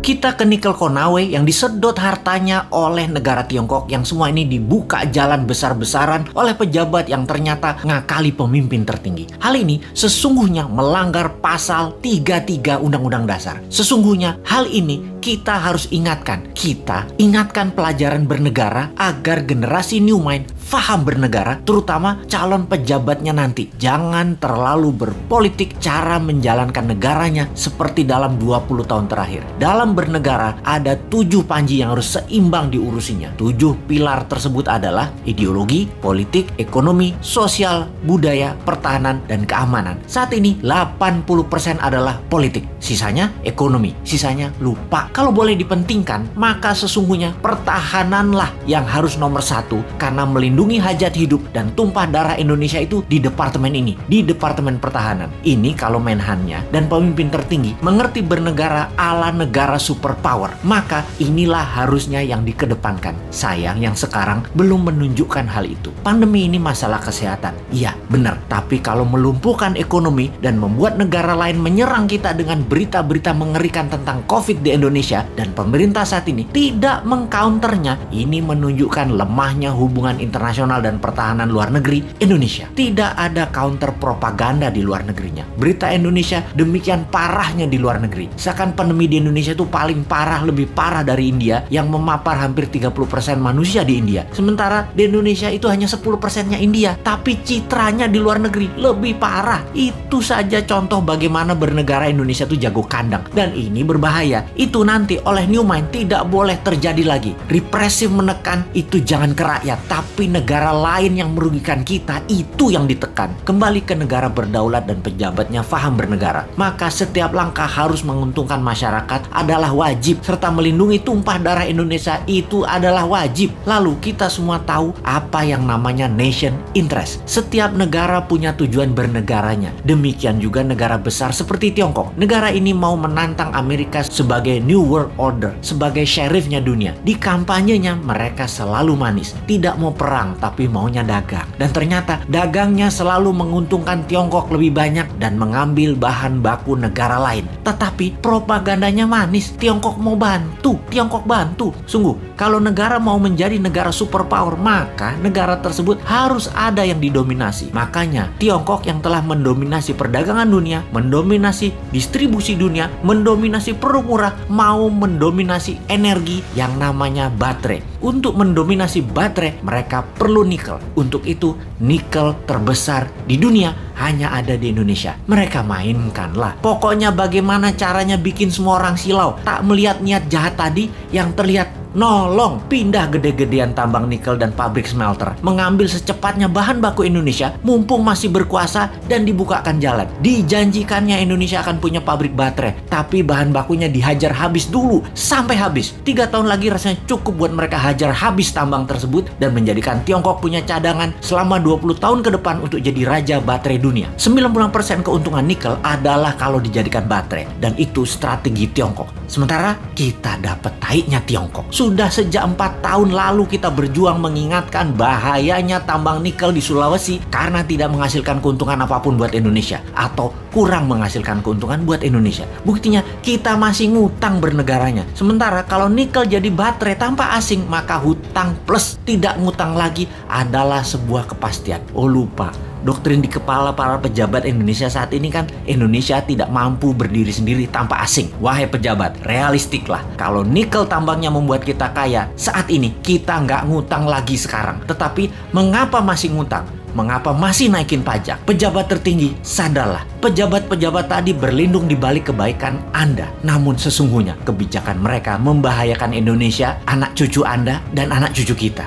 Kita ke nikel Konawe yang disedot hartanya oleh negara Tiongkok, yang semua ini dibuka jalan besar-besaran oleh pejabat yang ternyata ngakali pemimpin tertinggi. Hal ini sesungguhnya melanggar pasal 33 Undang-Undang Dasar. Sesungguhnya hal ini kita harus ingatkan. Kita ingatkan pelajaran bernegara agar generasi New Mind faham bernegara, terutama calon pejabatnya nanti. Jangan terlalu berpolitik cara menjalankan negaranya seperti dalam 20 tahun terakhir. Dalam bernegara ada 7 panji yang harus seimbang diurusinya. 7 pilar tersebut adalah ideologi, politik, ekonomi, sosial, budaya, pertahanan, dan keamanan. Saat ini 80% adalah politik, sisanya ekonomi, sisanya lupa. Kalau boleh dipentingkan, maka sesungguhnya pertahananlah yang harus nomor 1, karena melindungi hajat hidup dan tumpah darah Indonesia itu di departemen ini, di Departemen Pertahanan. Ini kalau Menhannya dan pemimpin tertinggi mengerti bernegara ala negara superpower, maka inilah harusnya yang dikedepankan. Sayang yang sekarang belum menunjukkan hal itu. Pandemi ini masalah kesehatan, iya benar, tapi kalau melumpuhkan ekonomi dan membuat negara lain menyerang kita dengan berita-berita mengerikan tentang COVID di Indonesia, dan pemerintah saat ini tidak mengcounternya, ini menunjukkan lemahnya hubungan internasional dan pertahanan luar negeri Indonesia. Tidak ada counter propaganda di luar negerinya. Berita Indonesia demikian parahnya di luar negeri. Seakan pandemi di Indonesia itu paling parah, lebih parah dari India yang memapar hampir 30% manusia di India. Sementara di Indonesia itu hanya 10%-nya India, tapi citranya di luar negeri lebih parah. Itu saja contoh bagaimana bernegara Indonesia itu jago kandang, dan ini berbahaya. Itu nanti oleh New Mind tidak boleh terjadi lagi. Represif menekan itu jangan ke rakyat, tapi negara lain yang merugikan kita itu yang ditekan. Kembali ke negara berdaulat dan pejabatnya faham bernegara, maka setiap langkah harus menguntungkan masyarakat adalah wajib, serta melindungi tumpah darah Indonesia itu adalah wajib. Lalu kita semua tahu apa yang namanya nation interest. Setiap negara punya tujuan bernegaranya. Demikian juga negara besar seperti Tiongkok. Negara ini mau menantang Amerika sebagai New World Order, sebagai sheriffnya dunia. Di kampanyenya mereka selalu manis, tidak mau perang tapi maunya dagang. Dan ternyata dagangnya selalu menguntungkan Tiongkok lebih banyak dan mengambil bahan baku negara lain. Tetapi propagandanya manis, Tiongkok mau bantu, Tiongkok bantu. Sungguh, kalau negara mau menjadi negara superpower, maka negara tersebut harus ada yang didominasi. Makanya Tiongkok yang telah mendominasi perdagangan dunia, mendominasi distribusi dunia, mendominasi produk murah, mau mendominasi energi yang namanya baterai. Untuk mendominasi baterai, mereka perlu nikel. Untuk itu, nikel terbesar di dunia hanya ada di Indonesia. Mereka mainkanlah. Pokoknya bagaimana caranya bikin semua orang silau, tak melihat niat jahat tadi, yang terlihat nolong pindah gede-gedean tambang nikel dan pabrik smelter, mengambil secepatnya bahan baku Indonesia mumpung masih berkuasa dan dibukakan jalan. Dijanjikannya Indonesia akan punya pabrik baterai, tapi bahan bakunya dihajar habis dulu sampai habis. 3 tahun lagi rasanya cukup buat mereka hajar habis tambang tersebut dan menjadikan Tiongkok punya cadangan selama 20 tahun ke depan untuk jadi raja baterai dunia. 90% keuntungan nikel adalah kalau dijadikan baterai, dan itu strategi Tiongkok. Sementara kita dapat taiknya Tiongkok. Sudah sejak 4 tahun lalu kita berjuang mengingatkan bahayanya tambang nikel di Sulawesi karena tidak menghasilkan keuntungan apapun buat Indonesia, atau kurang menghasilkan keuntungan buat Indonesia. Buktinya kita masih ngutang bernegaranya. Sementara kalau nikel jadi baterai tanpa asing, maka hutang plus tidak ngutang lagi adalah sebuah kepastian. Oh lupa, doktrin di kepala para pejabat Indonesia saat ini kan, Indonesia tidak mampu berdiri sendiri tanpa asing. Wahai pejabat, realistiklah. Kalau nikel tambangnya membuat kita kaya, saat ini kita nggak ngutang lagi sekarang. Tetapi mengapa masih ngutang? Mengapa masih naikin pajak? Pejabat tertinggi, sadarlah. Pejabat-pejabat tadi berlindung di balik kebaikan Anda. Namun sesungguhnya kebijakan mereka membahayakan Indonesia, anak cucu Anda, dan anak cucu kita.